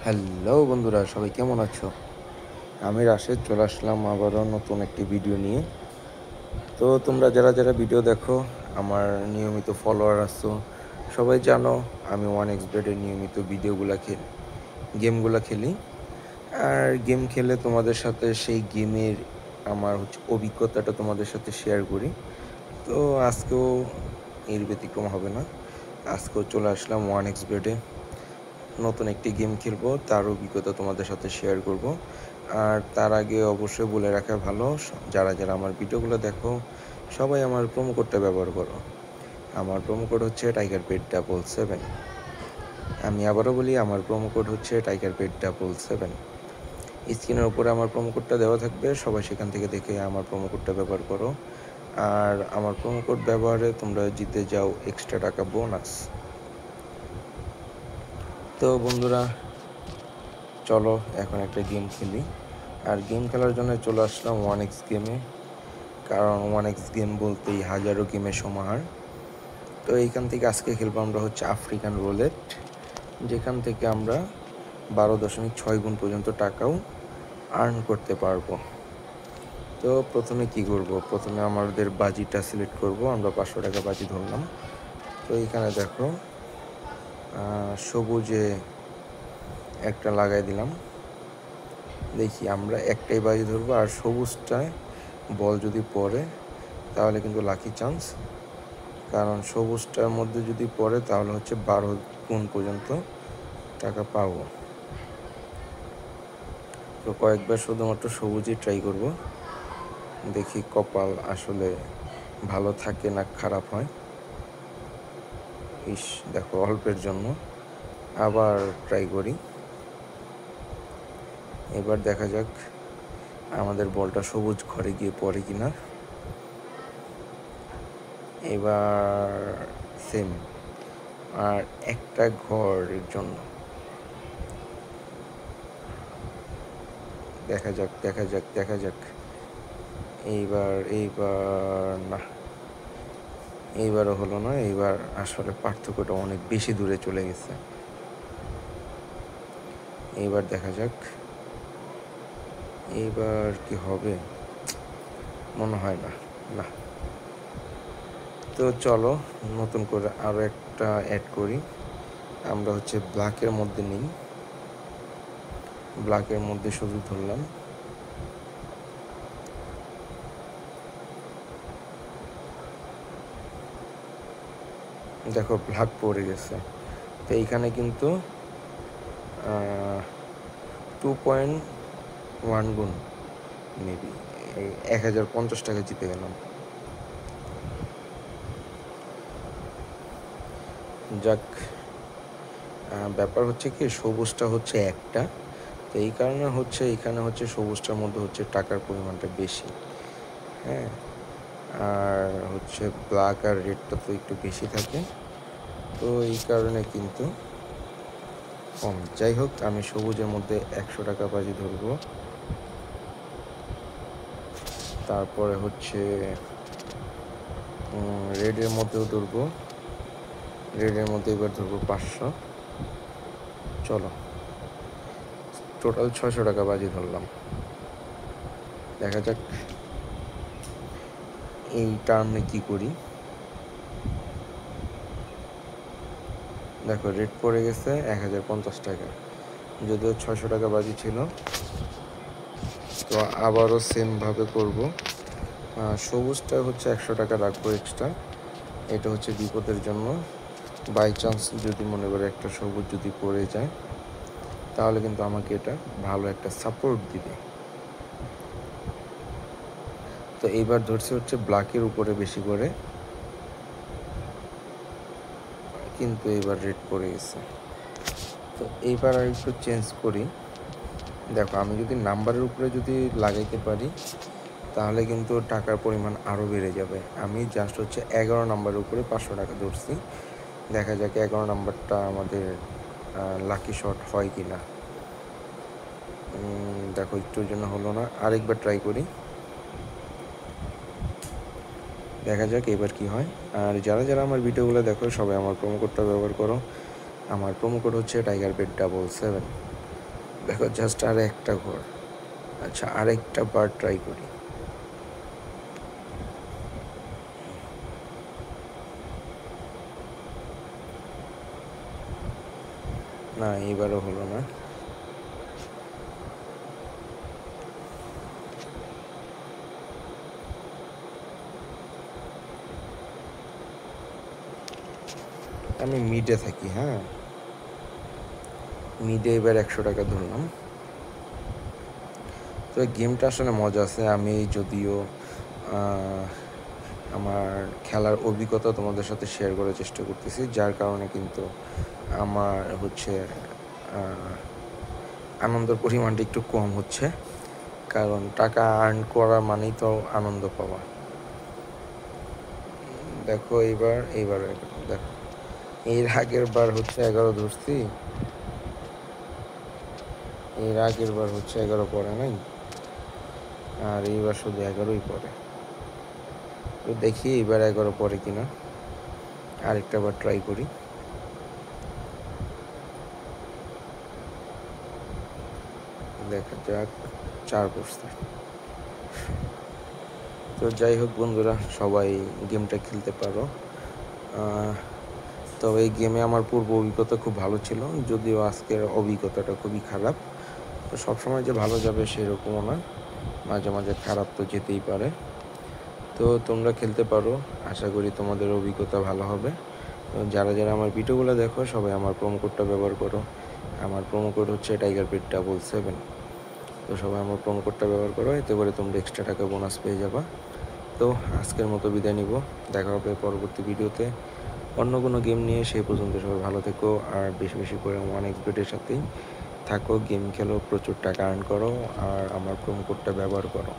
Hello বন্ধুরা, সবাই কেমন আছো? আমি রাশেদ চলে আসলাম আবারও নতুন একটি ভিডিও নিয়ে। তো তোমরা যারা যারা ভিডিও দেখো, আমার নিয়মিত ফলোয়ার আছো, সবাই জানো আমি 1xBet-এর নিয়মিত গেমগুলো খেলি। আর গেম খেলে তোমাদের সাথে সেই গেমের আমার অভিজ্ঞতাটা তোমাদের সাথে শেয়ার করি। তো আজকেও এর ব্যতিক্রম হবে না। আজকেও চলে আসলাম 1xBet-এ, নতুন একটি গেম খেলবো, তার অভিজ্ঞতা তোমাদের সাথে শেয়ার করব। আর তার আগে অবশ্যই বলে রাখা ভালো, যারা যারা আমার ভিডিওগুলো দেখো সবাই আমার প্রোমো কোডটা ব্যবহার করো। আমার প্রোমো কোড হচ্ছে TigerBet777। আমি আবারও বলি, আমার প্রোমো কোড হচ্ছে TigerBet777। স্ক্রিনের উপরে আমার প্রোমো কোডটা দেওয়া থাকবে, সবাই সেখান থেকে দেখে আমার প্রোমো কোডটা ব্যবহার করো। আর আমার প্রোমো কোড ব্যবহারে তোমরা জিতে যাও এক্সট্রা টাকা বোনাস। তো বন্ধুরা, চলো এখন একটা গেম খেলি। আর গেম খেলার জন্য চলে আসলাম 1x গেমে, কারণ 1x গেম বলতেই হাজারো গেমের সমাহার। তো এইখান থেকে আজকে খেলবো আমরা আফ্রিকান রোলেট, যেখান থেকে আমরা 12.6 গুণ পর্যন্ত টাকাও আর্ন করতে পারবো। তো প্রথমে কি করব, প্রথমে আমাদের বাজিটা সিলেক্ট করব। আমরা 500 টাকা বাজি ধরলাম। তো এইখানে দেখো সবুজে একটা লাগাই দিলাম। দেখি আমরা একটাই বাজি ধরবো, আর সবুজটায় বল যদি পড়ে তাহলে কিন্তু লাকি চান্স, কারণ সবুজটার মধ্যে যদি পড়ে তাহলে 12 গুণ পর্যন্ত টাকা পাবো। তো কয়েকবার শুধুমাত্র সবুজই ট্রাই করব, দেখি কপাল আসলে ভালো থাকে না খারাপ হয়। দেখো অল্পের জন্য আবার ট্রাই করি। এবার দেখা যাক আমাদের বলটা সবুজ ঘরে গিয়ে পড়ে কিনা। এবার সেম, আর একটা ঘরের জন্য দেখা যাক। এইবার না, এইবারও হলো না। এইবার আসলে পার্থক্যটা অনেক বেশি দূরে চলে গেছে। এইবার দেখা যাক এইবার কি হবে, মনে হয় না। তো চলো নতুন করে আরও একটা অ্যাড করি। আমরা ব্ল্যাকের মধ্যে নিই, ব্ল্যাকের মধ্যে শুধু ধরলাম। দেখো ব্ল্যাক পড়ে গেছে। তো এইখানে কিন্তু 2.1 গুণ, মেবি 1050 টাকা জিতে গেলাম। যাক, ব্যাপার কি সবুজটা একটা, তো এই কারণে এখানে সবুজটার মধ্যে টাকার পরিমাণটা বেশি। হ্যাঁ, আর ব্ল্যাক আর রেডটা তো একটু বেশি থাকে, তো এই কারণে কিন্তু কম। যাই হোক, আমি সবুজের মধ্যে 100 টাকা বাজি ধরবো। তারপরে রেডের মধ্যেও ধরবো, রেডের মধ্যে এবার ধরবো 500। চলো টোটাল 600 টাকা বাজি ধরলাম। দেখা যাক এই টার্মে কি করি। দেখো রেট পড়ে গেছে 1050 টাকা, যদিও 600 টাকা বাজি ছিল। তো আবারও সেমভাবে করব। সবুজটা 100 টাকা রাখবো এক্সট্রা, এটা বিপদের জন্য। বাই চান্স যদি মনে করে একটা সবুজ যদি পড়ে যায়, তাহলে কিন্তু আমাকে এটা ভালো একটা সাপোর্ট দিবে। তো এইবার ধরছি ব্ল্যাকের উপরে বেশি করে, কিন্তু এইবার রেড পড়ে গেছে। তো এইবার আর একটু চেঞ্জ করি। দেখো আমি যদি নাম্বারের উপরে যদি লাগাইতে পারি, তাহলে কিন্তু টাকার পরিমাণ আরও বেড়ে যাবে। আমি জাস্ট 11 নাম্বারের উপরে 500 টাকা ধরছি। দেখা যাক 11 নাম্বারটা আমাদের লাকি শট হয় কি না। দেখো একটুর জন্য হলো না, আরেকবার ট্রাই করি, দেখা যাক এবার কি হয়। আর যারা যারা আমার ভিডিওগুলো দেখো সবাই আমার প্রোমো কোডটা ব্যবহার করো। আমার প্রোমো কোড TigerBet777। দেখো জাস্ট আর একটা ঘর। আচ্ছা, আরেকটা বার ট্রাই করি। না, এবারও হলো না। আমি মিডে থাকি, হ্যাঁ, মিডে এবার 100 টাকা ধরলাম। তো গেমটা আসলে মজা আছে। আমি যদিও আমার খেলার অভিজ্ঞতা তোমাদের সাথে শেয়ার করার চেষ্টা করতেছি, যার কারণে কিন্তু আমার হচ্ছে আনন্দের পরিমাণটা একটু কম হচ্ছে, কারণ টাকা আর্ন করা মানেই তো আনন্দ পাওয়া। দেখো এইবার দেখো, এর আগের বার হচ্ছে 11 ধরছি, এর আগের বার হচ্ছে 11 পড়ে নাই, আর এইবার শুধু 11ই পড়ে। তো দেখি এবার 11 পড়ে কিনা, আরেকটা বার ট্রাই করি। দেখা যাক, 4 পড়ছে। তো যাই হোক বন্ধুরা, সবাই গেমটা খেলতে পারো। তবে এই গেমে আমার পূর্ব অভিজ্ঞতা খুব ভালো ছিল, যদিও আজকের অভিজ্ঞতাটা খুবই খারাপ। তো সবসময় যে ভালো যাবে সেরকমও না, মাঝে মাঝে খারাপ তো যেতেই পারে। তো তোমরা খেলতে পারো, আশা করি তোমাদের অভিজ্ঞতা ভালো হবে। তো যারা যারা আমার ভিডিওগুলো দেখো সবাই আমার প্রোমো কোডটা ব্যবহার করো। আমার প্রোমো কোড হচ্ছে TigerPet777। তো সবাই আমার প্রোমো কোডটা ব্যবহার করো, এতে করে তোমরা এক্সট্রা টাকা বোনাস পেয়ে যাবা। তো আজকের মতো বিদায় নিব, দেখা হবে পরবর্তী ভিডিওতে অন্য কোনো গেম নিয়ে। সেই পর্যন্ত সবাই ভালো থেকো, আর বেশি বেশি করে 1xBet-এর সাথেই থাকো, গেম খেলো, প্রচুর টাকা আর্ন করো, আর আমার প্রোমো কোডটা ব্যবহার করো।